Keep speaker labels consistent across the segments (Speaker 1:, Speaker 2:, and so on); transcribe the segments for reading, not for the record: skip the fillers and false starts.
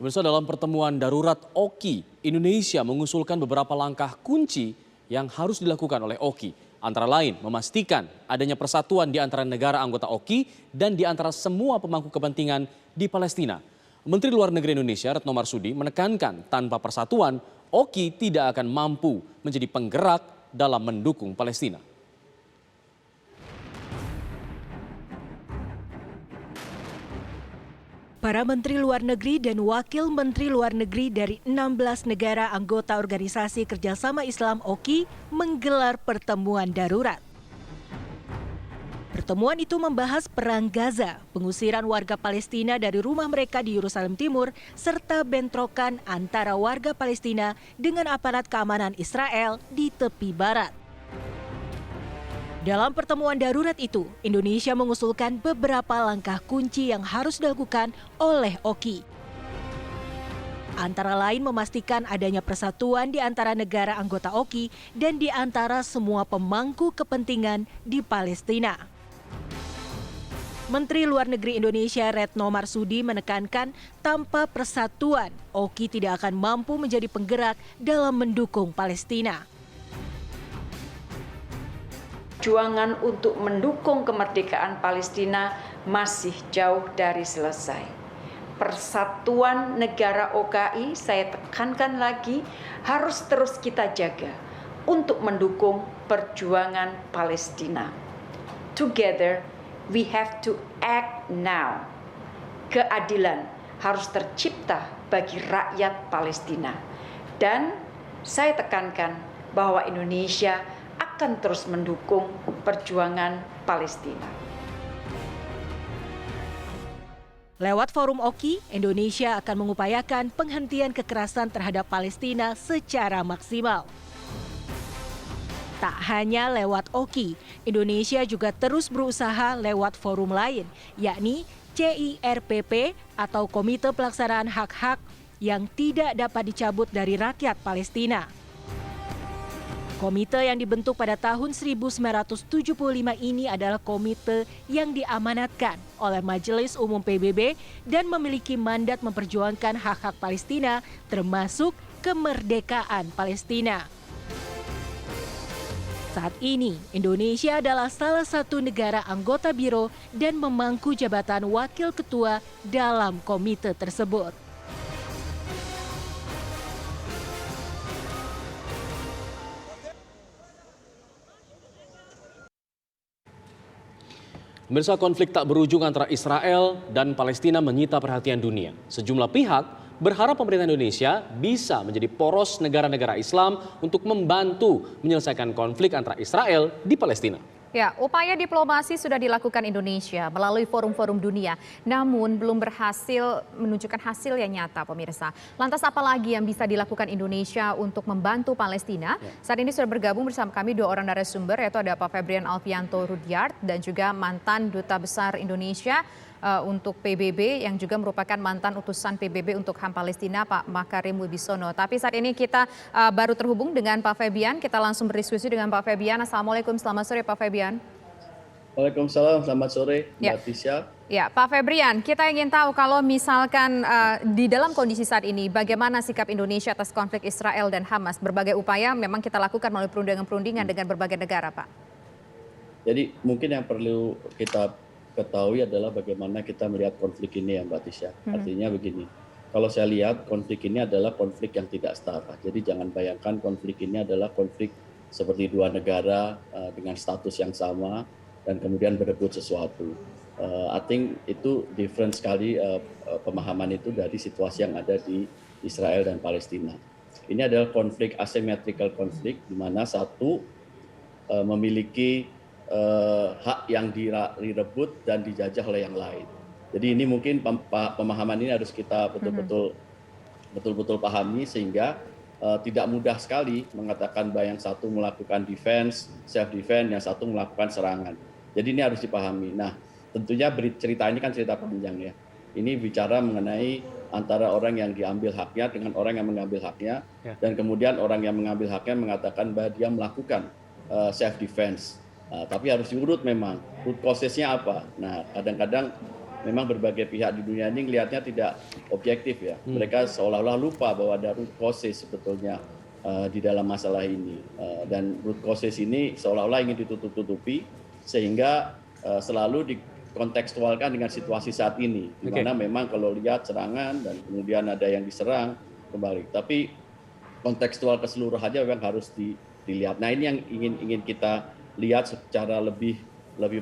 Speaker 1: Pemirsa, dalam pertemuan darurat OKI, Indonesia mengusulkan beberapa langkah kunci yang harus dilakukan oleh OKI. Antara lain, memastikan adanya persatuan di antara negara anggota OKI dan di antara semua pemangku kepentingan di Palestina. Menteri Luar Negeri Indonesia Retno Marsudi menekankan tanpa persatuan, OKI tidak akan mampu menjadi penggerak dalam mendukung Palestina.
Speaker 2: Para Menteri Luar Negeri dan Wakil Menteri Luar Negeri dari 16 negara anggota Organisasi Kerjasama Islam OKI menggelar pertemuan darurat. Pertemuan itu membahas perang Gaza, pengusiran warga Palestina dari rumah mereka di Yerusalem Timur, serta bentrokan antara warga Palestina dengan aparat keamanan Israel di tepi barat. Dalam pertemuan darurat itu, Indonesia mengusulkan beberapa langkah kunci yang harus dilakukan oleh OKI. Antara lain memastikan adanya persatuan di antara negara anggota OKI dan di antara semua pemangku kepentingan di Palestina. Menteri Luar Negeri Indonesia Retno Marsudi menekankan tanpa persatuan, OKI tidak akan mampu menjadi penggerak dalam mendukung Palestina.
Speaker 3: Perjuangan untuk mendukung kemerdekaan Palestina masih jauh dari selesai. Persatuan negara OKI, saya tekankan lagi, harus terus kita jaga untuk mendukung perjuangan Palestina. Together, we have to act now. Keadilan harus tercipta bagi rakyat Palestina. Dan saya tekankan bahwa Indonesia akan terus mendukung perjuangan Palestina.
Speaker 2: Lewat forum OKI, Indonesia akan mengupayakan penghentian kekerasan terhadap Palestina secara maksimal. Tak hanya lewat OKI, Indonesia juga terus berusaha lewat forum lain, yakni CIRPP atau Komite Pelaksanaan Hak-Hak yang tidak dapat dicabut dari rakyat Palestina. Komite yang dibentuk pada tahun 1975 ini adalah komite yang diamanatkan oleh Majelis Umum PBB dan memiliki mandat memperjuangkan hak-hak Palestina termasuk kemerdekaan Palestina. Saat ini, Indonesia adalah salah satu negara anggota Biro dan memangku jabatan wakil ketua dalam komite tersebut.
Speaker 1: Pemirsa, konflik tak berujung antara Israel dan Palestina menyita perhatian dunia. Sejumlah pihak berharap pemerintah Indonesia bisa menjadi poros negara-negara Islam untuk membantu menyelesaikan konflik antara Israel di Palestina.
Speaker 4: Ya, upaya diplomasi sudah dilakukan Indonesia melalui forum-forum dunia, namun belum berhasil menunjukkan hasil yang nyata, pemirsa. Lantas apa lagi yang bisa dilakukan Indonesia untuk membantu Palestina? Saat ini sudah bergabung bersama kami dua orang narasumber, yaitu ada Pak Febrian Alfianto Rudyard dan juga mantan Duta Besar Indonesia untuk PBB yang juga merupakan mantan utusan PBB untuk HAM Palestina, Pak Makarim Wibisono. Tapi saat ini kita baru terhubung dengan Pak Febrian. Kita langsung berdiskusi dengan Pak Febrian. Assalamualaikum, selamat sore Pak Febrian.
Speaker 5: Waalaikumsalam, selamat sore Mbak Tisha.
Speaker 4: Ya, Pak Febrian, kita ingin tahu kalau misalkan di dalam kondisi saat ini, bagaimana sikap Indonesia atas konflik Israel dan Hamas? Berbagai upaya memang kita lakukan melalui perundingan-perundingan dengan berbagai negara, Pak.
Speaker 5: Jadi mungkin yang perlu kita ketahui adalah bagaimana kita melihat konflik ini ya Mbak Tisha. Artinya begini, kalau saya lihat konflik ini adalah konflik yang tidak setara. Jadi jangan bayangkan konflik ini adalah konflik seperti dua negara dengan status yang sama dan kemudian berebut sesuatu. I think itu different sekali pemahaman itu dari situasi yang ada di Israel dan Palestina. Ini adalah konflik asymmetrical konflik di mana satu memiliki hak yang direbut dan dijajah oleh yang lain. Jadi ini mungkin pemahaman ini harus kita betul-betul pahami sehingga tidak mudah sekali mengatakan bahwa yang satu melakukan defense, self defense, yang satu melakukan serangan. Jadi ini harus dipahami. Nah, tentunya cerita ini kan cerita panjang ya. Ini bicara mengenai antara orang yang diambil haknya dengan orang yang mengambil haknya, dan kemudian orang yang mengambil haknya mengatakan bahwa dia melakukan self defense. Tapi harus diurut memang root causesnya apa. Nah, kadang-kadang memang berbagai pihak di dunia ini melihatnya tidak objektif ya. Mereka seolah-olah lupa bahwa ada root causes sebetulnya di dalam masalah ini. Dan root causes ini seolah-olah ingin ditutup-tutupi sehingga selalu dikontekstualkan dengan situasi saat ini. Di mana memang kalau lihat serangan dan kemudian ada yang diserang kembali. Tapi kontekstual keseluruhannya memang harus dilihat. Nah ini yang ingin kita lihat secara lebih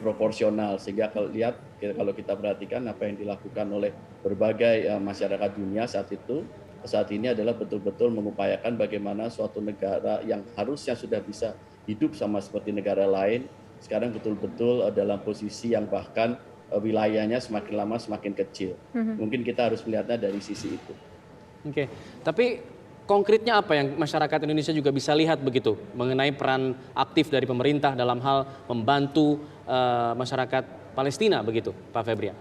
Speaker 5: proporsional, sehingga kalau kita perhatikan apa yang dilakukan oleh berbagai masyarakat dunia saat ini adalah betul-betul mengupayakan bagaimana suatu negara yang harusnya sudah bisa hidup sama seperti negara lain sekarang betul-betul dalam posisi yang bahkan wilayahnya semakin lama semakin kecil. Mungkin kita harus melihatnya dari sisi itu.
Speaker 1: Oke, tapi konkretnya apa yang masyarakat Indonesia juga bisa lihat begitu mengenai peran aktif dari pemerintah dalam hal membantu masyarakat Palestina begitu, Pak Febrian?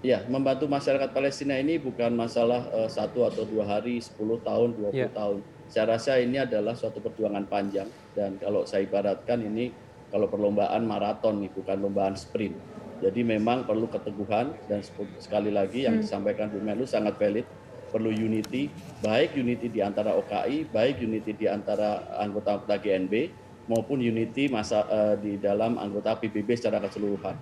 Speaker 5: Ya, membantu masyarakat Palestina ini bukan masalah 1 atau 2 hari, 10 tahun, 20 tahun. Saya rasa ini adalah suatu perjuangan panjang, dan kalau saya ibaratkan ini kalau perlombaan maraton nih, bukan lombaan sprint. Jadi memang perlu keteguhan, dan sekali lagi yang disampaikan Bu Menlu sangat valid. Perlu unity, baik unity di antara OKI, baik unity di antara anggota GNB, maupun unity di dalam anggota PBB secara keseluruhan.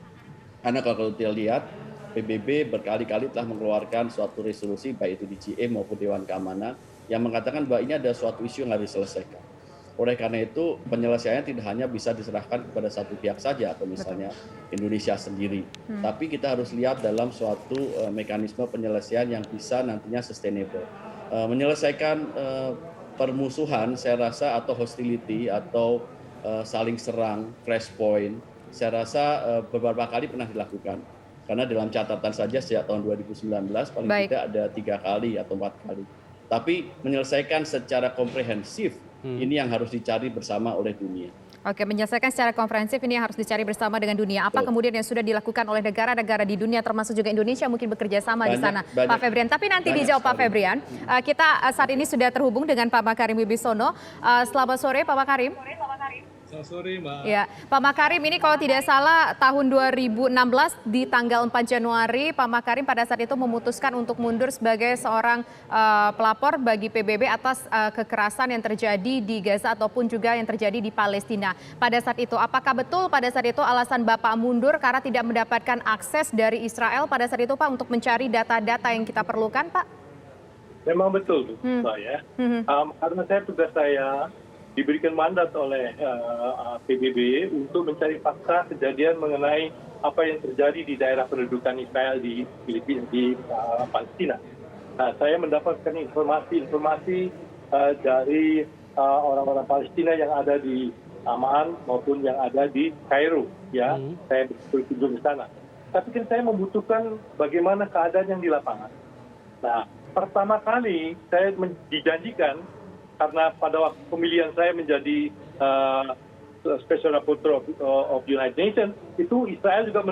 Speaker 5: Karena kalau kita lihat, PBB berkali-kali telah mengeluarkan suatu resolusi, baik itu di GM maupun Dewan Keamanan, yang mengatakan bahwa ini ada suatu isu yang harus diselesaikan. Oleh karena itu, penyelesaiannya tidak hanya bisa diserahkan kepada satu pihak saja, atau misalnya Indonesia sendiri. Tapi kita harus lihat dalam suatu mekanisme penyelesaian yang bisa nantinya sustainable. Menyelesaikan permusuhan, saya rasa, atau hostility, atau saling serang, crash point, saya rasa beberapa kali pernah dilakukan. Karena dalam catatan saja sejak tahun 2019, paling tidak ada 3 kali atau 4 kali. Tapi menyelesaikan secara komprehensif, ini yang harus dicari bersama oleh dunia.
Speaker 4: Oke, menyelesaikan secara komprehensif ini yang harus dicari bersama dengan dunia. Apa kemudian yang sudah dilakukan oleh negara-negara di dunia, termasuk juga Indonesia, mungkin bekerja sama di sana, Pak Febrian. Tapi nanti dijawab Pak Febrian. Kita saat ini sudah terhubung dengan Pak Makarim Wibisono. Selamat sore, Pak Makarim.
Speaker 6: Selamat sore, Mbak.
Speaker 4: Ya, Pak Makarim, ini kalau tidak salah tahun 2016 di tanggal 4 Januari, Pak Makarim pada saat itu memutuskan untuk mundur sebagai seorang pelapor bagi PBB atas kekerasan yang terjadi di Gaza ataupun juga yang terjadi di Palestina. Pada saat itu, apakah betul pada saat itu alasan Bapak mundur karena tidak mendapatkan akses dari Israel pada saat itu, Pak, untuk mencari data-data yang kita perlukan, Pak?
Speaker 6: Memang betul, Mbak ya. Karena tugas saya diberikan mandat oleh PBB untuk mencari fakta kejadian mengenai apa yang terjadi di daerah pendudukan Israel di Filipina, di Palestina. Nah, saya mendapatkan informasi dari orang-orang Palestina yang ada di Amman maupun yang ada di Kairo. Ya, saya berkunjung ke sana. Tapi kan saya membutuhkan bagaimana keadaan yang di lapangan. Nah, pertama kali saya dijanjikan, karena pada waktu pemilihan saya menjadi Special Rapporteur of United Nations, itu Israel juga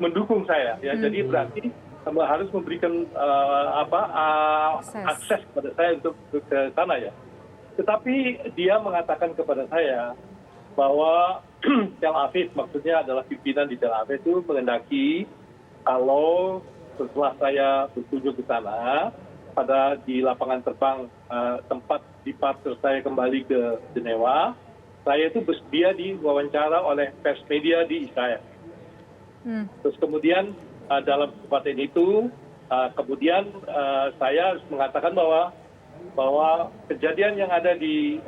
Speaker 6: mendukung saya. Ya, jadi berarti harus memberikan akses kepada saya untuk ke sana ya. Tetapi dia mengatakan kepada saya bahwa Tel Aviv, maksudnya adalah pimpinan di Tel Aviv itu mengendaki kalau setelah saya berkunjung ke sana, di lapangan terbang tempat departure saya kembali ke Jenewa, saya itu bersedia diwawancara oleh pers media di Israel. Terus kemudian dalam kesempatan itu, kemudian saya mengatakan bahwa kejadian yang ada di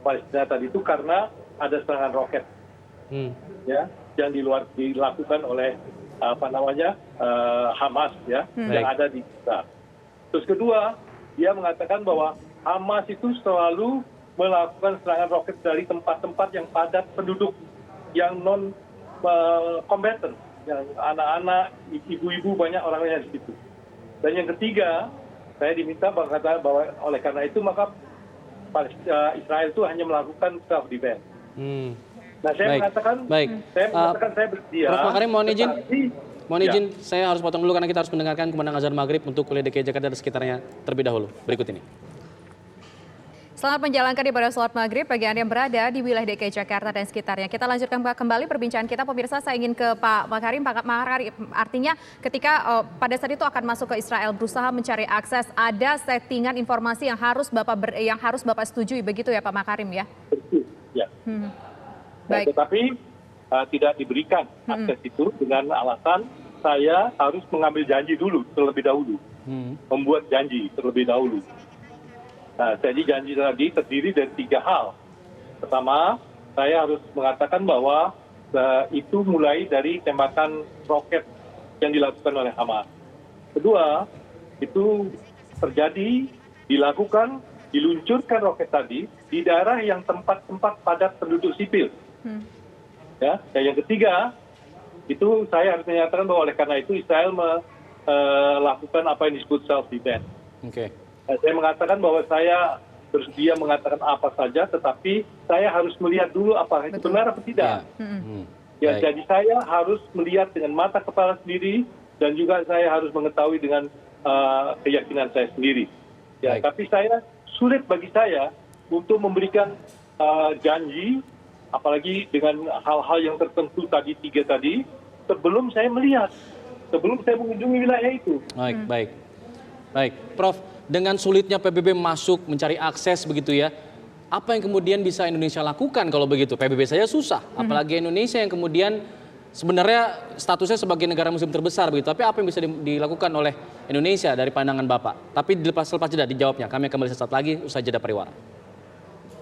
Speaker 6: Palestina tadi itu karena ada serangan roket, ya, yang dilakukan oleh Hamas ya, yang ada di Gaza. Terus kedua, dia mengatakan bahwa Hamas itu selalu melakukan serangan roket dari tempat-tempat yang padat penduduk, yang non combatant, yang anak-anak, ibu-ibu, banyak orangnya di situ. Dan yang ketiga, saya diminta bahwa oleh karena itu maka Israel itu hanya melakukan self defense. Nah, saya mengatakan saya bersedia.
Speaker 1: Prof. Makarim, mohon izin, saya harus potong dulu karena kita harus mendengarkan kumandang azan maghrib untuk kuliah DKI Jakarta dan sekitarnya terlebih dahulu. Berikut ini.
Speaker 4: Selamat menjalankan ibadah sholat maghrib bagi Anda yang berada di wilayah DKI Jakarta dan sekitarnya. Kita lanjutkan kembali perbincangan kita, pemirsa. Saya ingin ke Pak Makarim. Pak Makarim, artinya ketika pada saat itu akan masuk ke Israel, berusaha mencari akses, ada settingan informasi yang harus Bapak setujui, begitu ya Pak Makarim ya?
Speaker 6: Betul, ya.
Speaker 4: Baik.
Speaker 6: Tetapi tidak diberikan akses itu dengan alasan saya harus mengambil janji dulu terlebih dahulu, membuat janji terlebih dahulu. Nah, jadi janji tadi terdiri dari 3 hal. Pertama, saya harus mengatakan bahwa itu mulai dari tembakan roket yang dilakukan oleh Hamas. Kedua, itu diluncurkan roket tadi di daerah yang tempat-tempat padat penduduk sipil. Ya, dan yang ketiga, itu saya harus menyatakan bahwa oleh karena itu Israel melakukan apa yang disebut self-defense.
Speaker 1: Oke.
Speaker 6: Saya mengatakan bahwa saya bersedia mengatakan apa saja, tetapi saya harus melihat dulu apakah itu benar atau tidak. Ya, jadi saya harus melihat dengan mata kepala sendiri dan juga saya harus mengetahui dengan keyakinan saya sendiri. Ya, tapi sulit bagi saya untuk memberikan janji, apalagi dengan hal-hal yang tertentu tadi 3 tadi, sebelum saya melihat, sebelum saya mengunjungi wilayah itu.
Speaker 1: Baik, Prof. Dengan sulitnya PBB masuk mencari akses begitu ya, apa yang kemudian bisa Indonesia lakukan kalau begitu? PBB saja susah, apalagi Indonesia yang kemudian sebenarnya statusnya sebagai negara muslim terbesar begitu. Tapi apa yang bisa dilakukan oleh Indonesia dari pandangan Bapak? Tapi lepas jeda dijawabnya. Kami akan kembali sesaat lagi usai jeda pariwara.